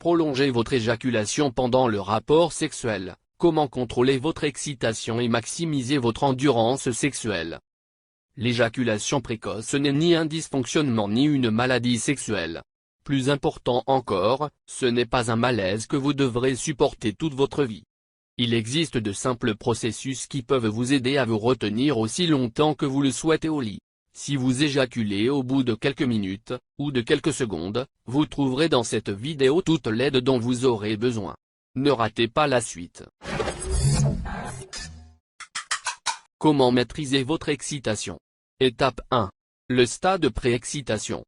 Prolongez votre éjaculation pendant le rapport sexuel. Comment contrôler votre excitation et maximiser votre endurance sexuelle? L'éjaculation précoce n'est ni un dysfonctionnement ni une maladie sexuelle. Plus important encore, ce n'est pas un malaise que vous devrez supporter toute votre vie. Il existe de simples processus qui peuvent vous aider à vous retenir aussi longtemps que vous le souhaitez au lit. Si vous éjaculez au bout de quelques minutes, ou de quelques secondes, vous trouverez dans cette vidéo toute l'aide dont vous aurez besoin. Ne ratez pas la suite. Comment maîtriser votre excitation? Étape 1. Le stade pré-excitation.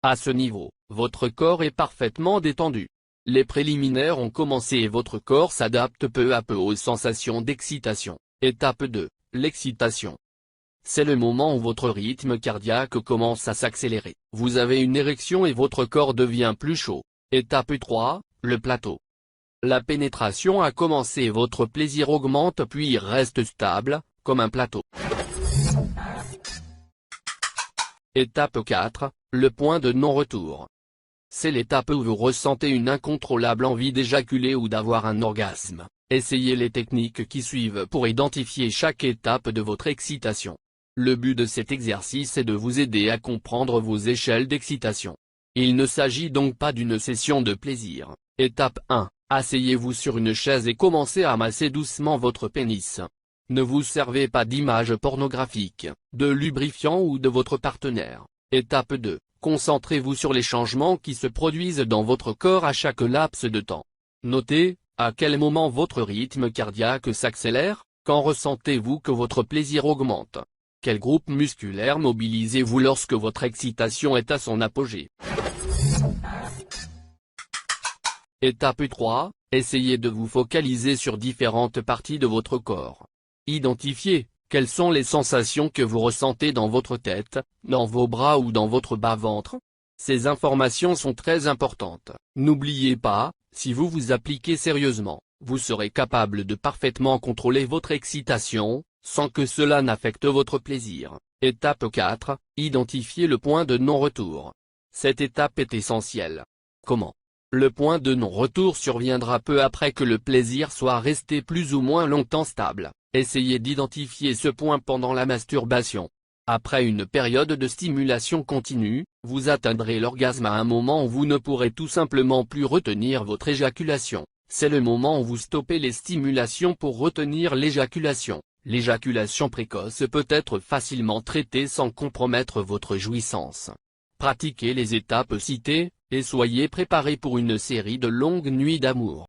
À ce niveau, votre corps est parfaitement détendu. Les préliminaires ont commencé et votre corps s'adapte peu à peu aux sensations d'excitation. Étape 2. L'excitation. C'est le moment où votre rythme cardiaque commence à s'accélérer. Vous avez une érection et votre corps devient plus chaud. Étape 3. Le plateau. La pénétration a commencé et votre plaisir augmente puis reste stable, comme un plateau. Étape 4. Le point de non-retour. C'est l'étape où vous ressentez une incontrôlable envie d'éjaculer ou d'avoir un orgasme. Essayez les techniques qui suivent pour identifier chaque étape de votre excitation. Le but de cet exercice est de vous aider à comprendre vos échelles d'excitation. Il ne s'agit donc pas d'une session de plaisir. Étape 1. Asseyez-vous sur une chaise et commencez à masser doucement votre pénis. Ne vous servez pas d'images pornographiques, de lubrifiant ou de votre partenaire. Étape 2. Concentrez-vous sur les changements qui se produisent dans votre corps à chaque laps de temps. Notez, à quel moment votre rythme cardiaque s'accélère, quand ressentez-vous que votre plaisir augmente. Quel groupe musculaire mobilisez-vous lorsque votre excitation est à son apogée? Étape 3. Essayez de vous focaliser sur différentes parties de votre corps. Identifiez, quelles sont les sensations que vous ressentez dans votre tête, dans vos bras ou dans votre bas-ventre? Ces informations sont très importantes. N'oubliez pas, si vous vous appliquez sérieusement, vous serez capable de parfaitement contrôler votre excitation, sans que cela n'affecte votre plaisir. Étape 4. Identifiez le point de non-retour. Cette étape est essentielle. Comment? Le point de non-retour surviendra peu après que le plaisir soit resté plus ou moins longtemps stable. Essayez d'identifier ce point pendant la masturbation. Après une période de stimulation continue, vous atteindrez l'orgasme à un moment où vous ne pourrez tout simplement plus retenir votre éjaculation. C'est le moment où vous stoppez les stimulations pour retenir l'éjaculation. L'éjaculation précoce peut être facilement traitée sans compromettre votre jouissance. Pratiquez les étapes citées, et soyez préparés pour une série de longues nuits d'amour.